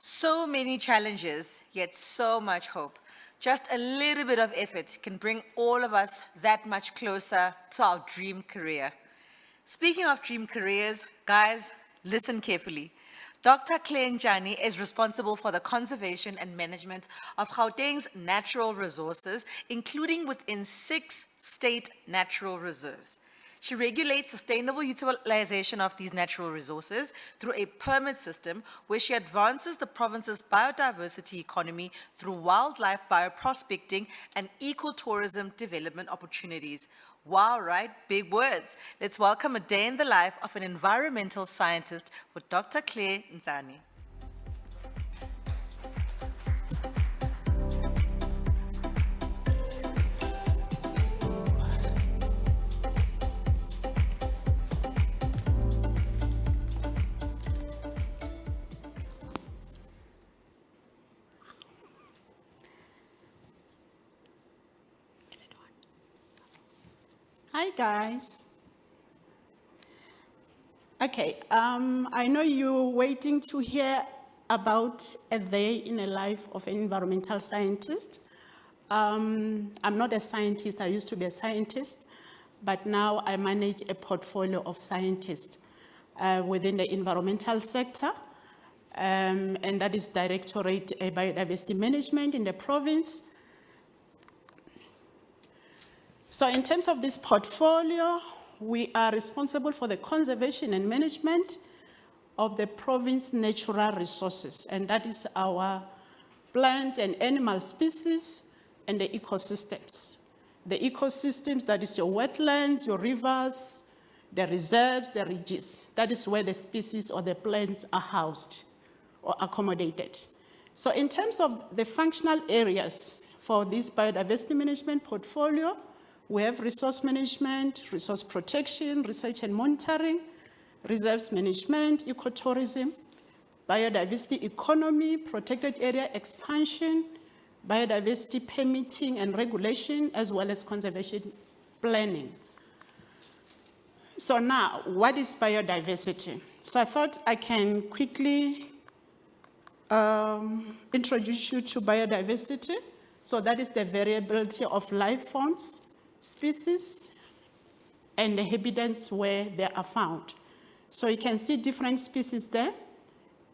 So many challenges, yet so much hope. Just a little bit of effort can bring all of us that much closer to our dream career. Speaking of dream careers, guys, listen carefully. Dr. Claire Ntshane is responsible for the conservation and management of Gauteng's natural resources, including within 6 state natural reserves. She regulates sustainable utilization of these natural resources through a permit system where she advances the province's biodiversity economy through wildlife bioprospecting and ecotourism development opportunities. Wow, right? Big words. Let's welcome a day in the life of an environmental scientist with Dr. Claire Ntshane. Hi, guys. Okay, I know you're waiting to hear about a day in the life of an environmental scientist. I'm not a scientist, I used to be a scientist, but now I manage a portfolio of scientists within the environmental sector, and that is Directorate Biodiversity Management in the province. So in terms of this portfolio, we are responsible for the conservation and management of the province natural resources, and that is our plant and animal species and the ecosystems. The ecosystems, that is your wetlands, your rivers, the reserves, the ridges. That is where the species or the plants are housed or accommodated. So in terms of the functional areas for this biodiversity management portfolio, we have resource management, resource protection, research and monitoring, reserves management, ecotourism, biodiversity economy, protected area expansion, biodiversity permitting and regulation, as well as conservation planning. So now, what is biodiversity? So I thought I can quickly introduce you to biodiversity. So that is the variability of life forms, species, and the habitats where they are found. So you can see different species there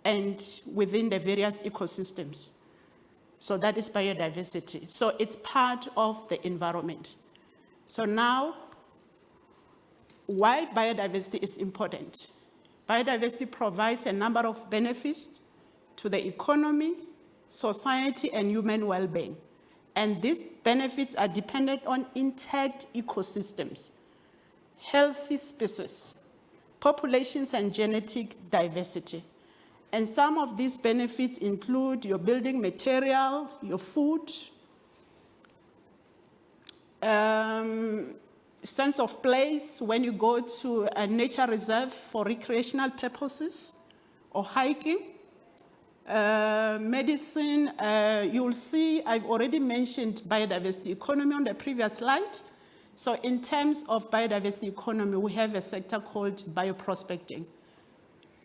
and within the various ecosystems. So that is biodiversity. So it's part of the environment. So now, why biodiversity is important? Biodiversity provides a number of benefits to the economy, society, and human well-being. And these benefits are dependent on intact ecosystems, healthy species, populations, and genetic diversity. And some of these benefits include your building material, your food, sense of place when you go to a nature reserve for recreational purposes or hiking. Medicine, you'll see I've already mentioned biodiversity economy on the previous slide. So in terms of biodiversity economy, we have a sector called bioprospecting,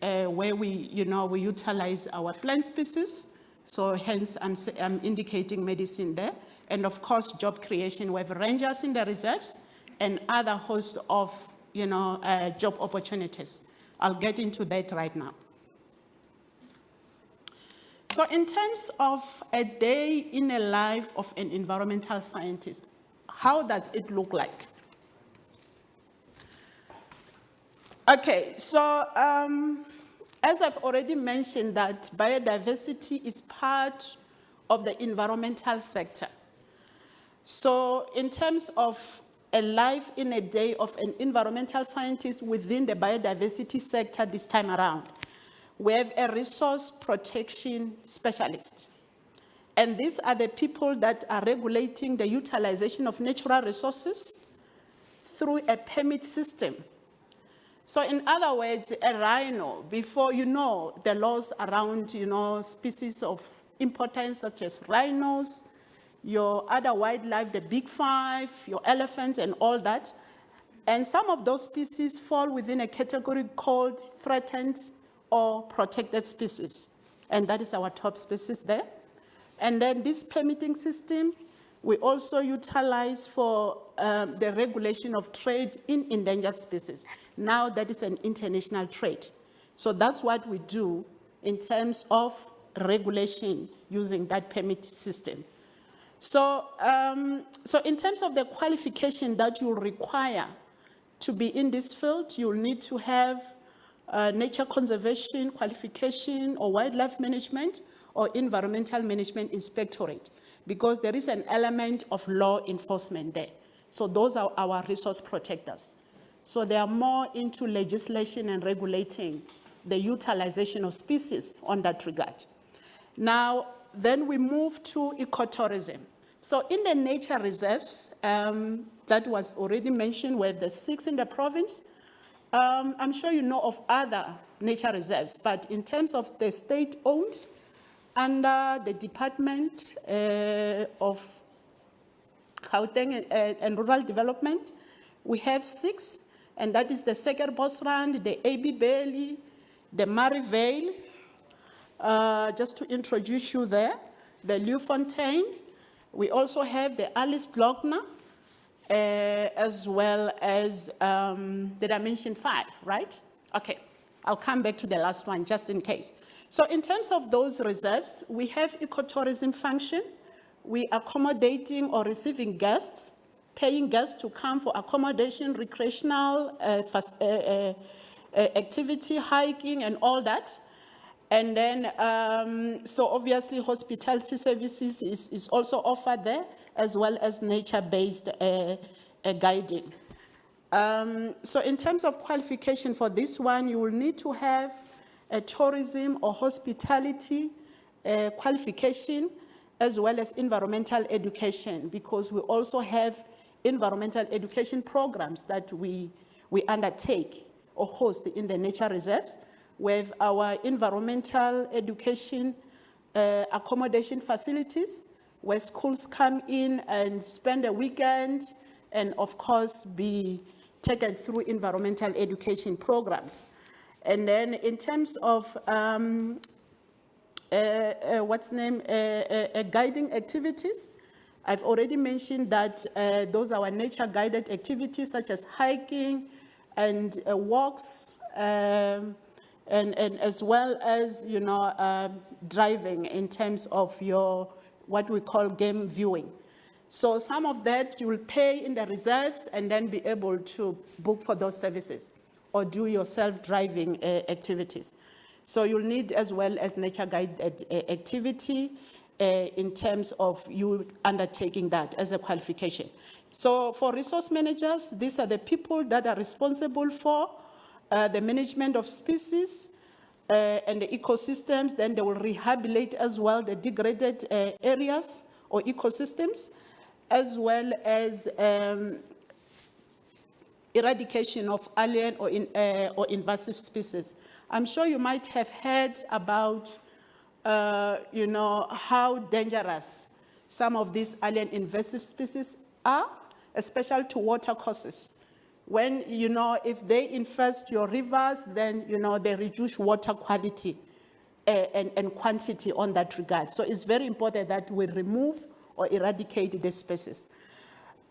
where we utilize our plant species. So hence I'm indicating medicine there. And of course, job creation, we have rangers in the reserves and other host of job opportunities. I'll get into that right now. So in terms of a day in the life of an environmental scientist, how does it look like? Okay, so as I've already mentioned that biodiversity is part of the environmental sector. So in terms of a life in a day of an environmental scientist within the biodiversity sector this time around, we have a resource protection specialist. And these are the people that are regulating the utilization of natural resources through a permit system. So in other words, a rhino, before you know the laws around species of importance such as rhinos, your other wildlife, the big five, your elephants and all that. And some of those species fall within a category called threatened or protected species. and that is our top species there. And then this permitting system, we also utilize for the regulation of trade in endangered species. Now that is an international trade. So that's what we do in terms of regulation using that permit system. So, so in terms of the qualification that you require to be in this field, you'll need to have nature conservation qualification or wildlife management or environmental management inspectorate, because there is an element of law enforcement there. So those are our resource protectors. So they are more into legislation and regulating the utilization of species on that regard. Now, then we move to ecotourism. So in the nature reserves, that was already mentioned, we have the 6 in the province. I'm sure you know of other nature reserves, but in terms of the state-owned, under the Department of Gauteng and Rural Development, we have 6, and that is the Seker Bosrand, the AB Bailey, the Murray Vale, just to introduce you there, the Leeuwfontein. We also have the Alice Glockner, as well as the Dimension 5, right? Okay, I'll come back to the last one just in case. So in terms of those reserves, we have ecotourism function. We accommodating or receiving guests, paying guests to come for accommodation, recreational activity, hiking and all that. And then, so obviously hospitality services is also offered there, as well as nature-based guiding. So in terms of qualification for this one, you will need to have a tourism or hospitality qualification, as well as environmental education, because we also have environmental education programs that we undertake or host in the nature reserves. We have our environmental education accommodation facilities, where schools come in and spend a weekend, and of course be taken through environmental education programs. And then in terms of guiding activities, I've already mentioned that those are our nature guided activities, such as hiking and walks, and as well as, you know, driving in terms of your, what we call game viewing. So some of that you will pay in the reserves and then be able to book for those services or do your self-driving activities. So you'll need as well as nature guided activity in terms of you undertaking that as a qualification. So for resource managers, these are the people that are responsible for the management of species and the ecosystems. Then they will rehabilitate as well the degraded areas or ecosystems, as well as eradication of alien or invasive species. I'm sure you might have heard about, you know, how dangerous some of these alien invasive species are, especially to water courses. When, you know, if they infest your rivers, then, you know, they reduce water quality and quantity on that regard. So it's very important that we remove or eradicate these species.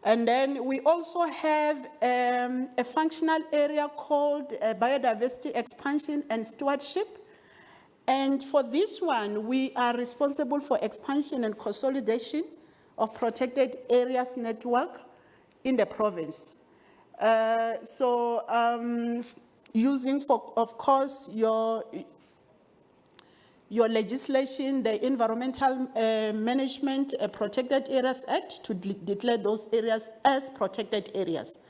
And then we also have a functional area called biodiversity expansion and stewardship. And for this one, we are responsible for expansion and consolidation of protected areas network in the province. Using, for, of course, your legislation, the Environmental Management Protected Areas Act, to declare those areas as protected areas.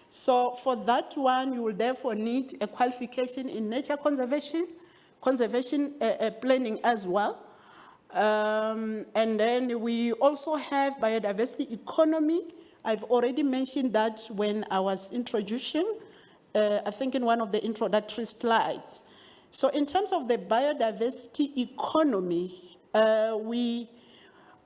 So for that one, you will therefore need a qualification in nature conservation planning as well. And then we also have biodiversity economy. I've already mentioned that when I was introducing, I think in one of the introductory slides. So in terms of the biodiversity economy, we,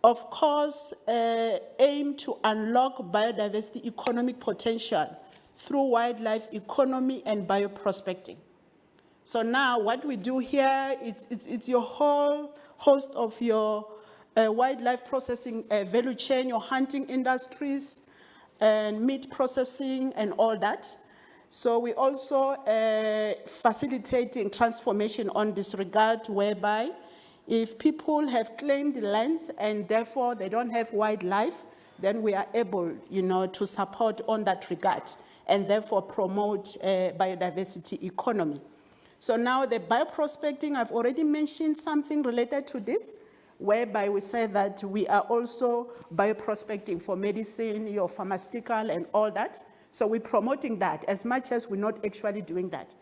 of course, aim to unlock biodiversity economic potential through wildlife economy and bioprospecting. So now what we do here, it's your whole host of your wildlife processing value chain, your hunting industries, and meat processing and all that. So we also facilitating transformation on this regard, whereby if people have claimed lands and therefore they don't have wildlife, then we are able, to support on that regard and therefore promote biodiversity economy. So now the bioprospecting, I've already mentioned something related to this, whereby we say that we are also bioprospecting for medicine, your pharmaceutical and all that. So we're promoting that as much as we're not actually doing that.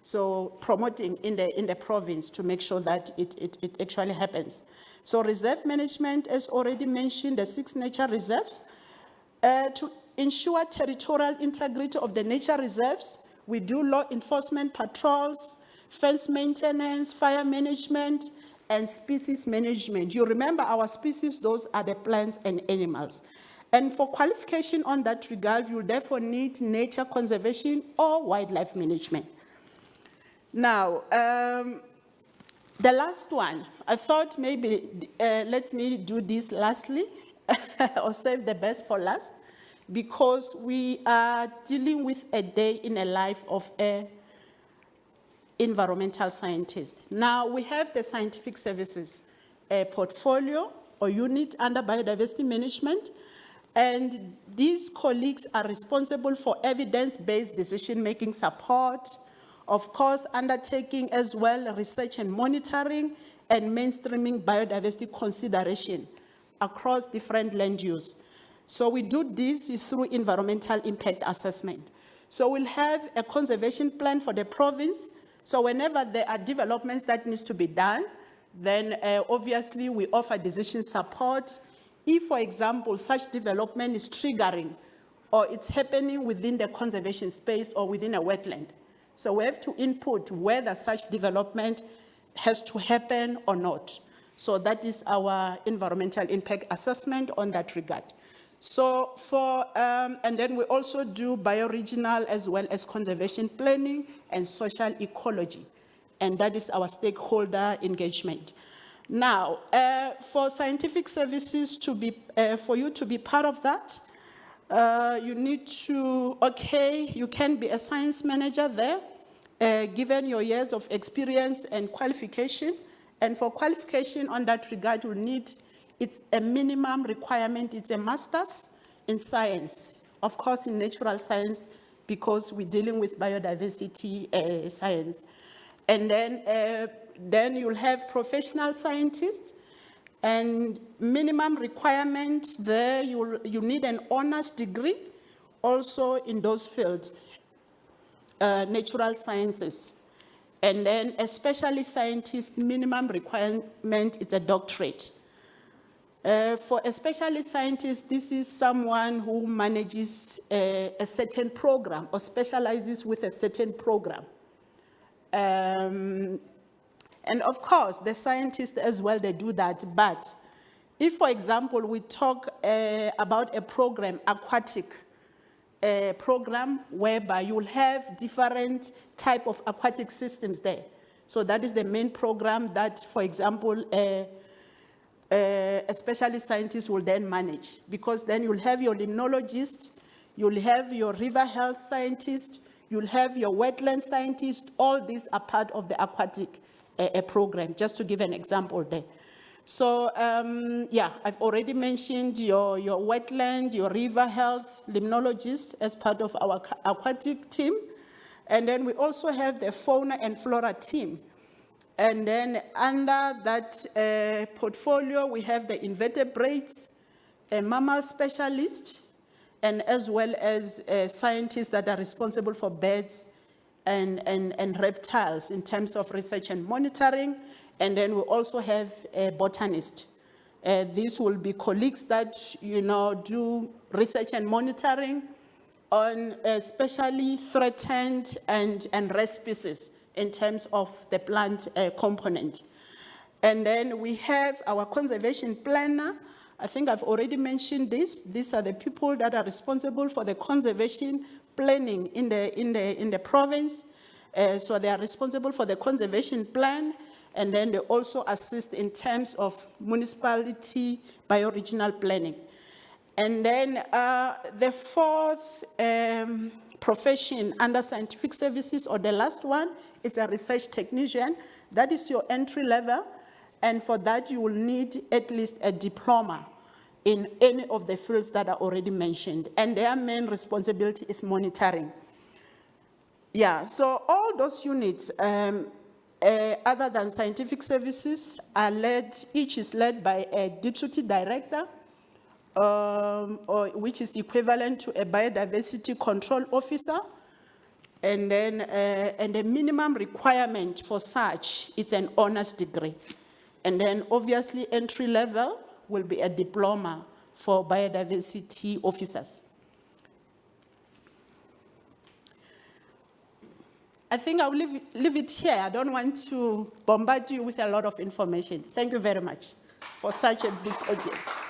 So promoting in the province to make sure that it actually happens. So reserve management, as already mentioned, the 6 nature reserves. To ensure territorial integrity of the nature reserves, we do law enforcement patrols, fence maintenance, fire management, and species management. You remember our species, those are the plants and animals. And for qualification on that regard, you'll therefore need nature conservation or wildlife management. Now, the last one, I thought maybe let me do this lastly, or save the best for last, because we are dealing with a day in a life of a environmental scientist. Now, we have the scientific services portfolio or unit under biodiversity management, and these colleagues are responsible for evidence-based decision-making support, of course, undertaking as well research and monitoring and mainstreaming biodiversity consideration across different land use. So we do this through environmental impact assessment. So we'll have a conservation plan for the province. So whenever there are developments that needs to be done, then obviously we offer decision support. If, for example, such development is triggering or it's happening within the conservation space or within a wetland. So we have to input whether such development has to happen or not. So that is our environmental impact assessment on that regard. So and then we also do bioregional as well as conservation planning and social ecology. And that is our stakeholder engagement. Now, for scientific services to be, for you to be part of that, you need to, you can be a science manager there, given your years of experience and qualification. And for qualification on that regard, you need, it's a minimum requirement, it's a master's in science. Of course, in natural science, because we're dealing with biodiversity science. And then you'll have professional scientists, and minimum requirements there, you need an honors degree also in those fields, natural sciences. And then a specialist scientist, minimum requirement is a doctorate. For a specialist scientist, this is someone who manages a certain program or specializes with a certain program. And of course, the scientists as well, they do that. But if, for example, we talk about a program, aquatic program, whereby you'll have different type of aquatic systems there. So that is the main program that, for example, a specialist scientist will then manage, because then you'll have your limnologist, you'll have your river health scientist, you'll have your wetland scientist. All these are part of the aquatic program, just to give an example there. So, yeah, I've already mentioned your wetland, your river health, limnologist as part of our aquatic team. And then we also have the fauna and flora team. And then under that portfolio, we have the invertebrates, a mammal specialist, and as well as scientists that are responsible for birds and reptiles in terms of research and monitoring. And then we also have a botanist. These will be colleagues that, do research and monitoring on especially threatened and rare species in terms of the plant component. And then we have our conservation planner. I think I've already mentioned this. These are the people that are responsible for the conservation planning in the province. So they are responsible for the conservation plan, and then they also assist in terms of municipality bioregional planning. And then the fourth profession under scientific services, or the last one, is a research technician. That is your entry level, and for that you will need at least a diploma in any of the fields that are already mentioned, and their main responsibility is monitoring. Yeah, so all those units, other than scientific services, are led, each is led by a deputy director, which is equivalent to a biodiversity control officer. And then, and the minimum requirement for such, it's an honors degree. And then obviously entry level will be a diploma for biodiversity officers. I think I'll leave it here. I don't want to bombard you with a lot of information. Thank you very much for such a big audience.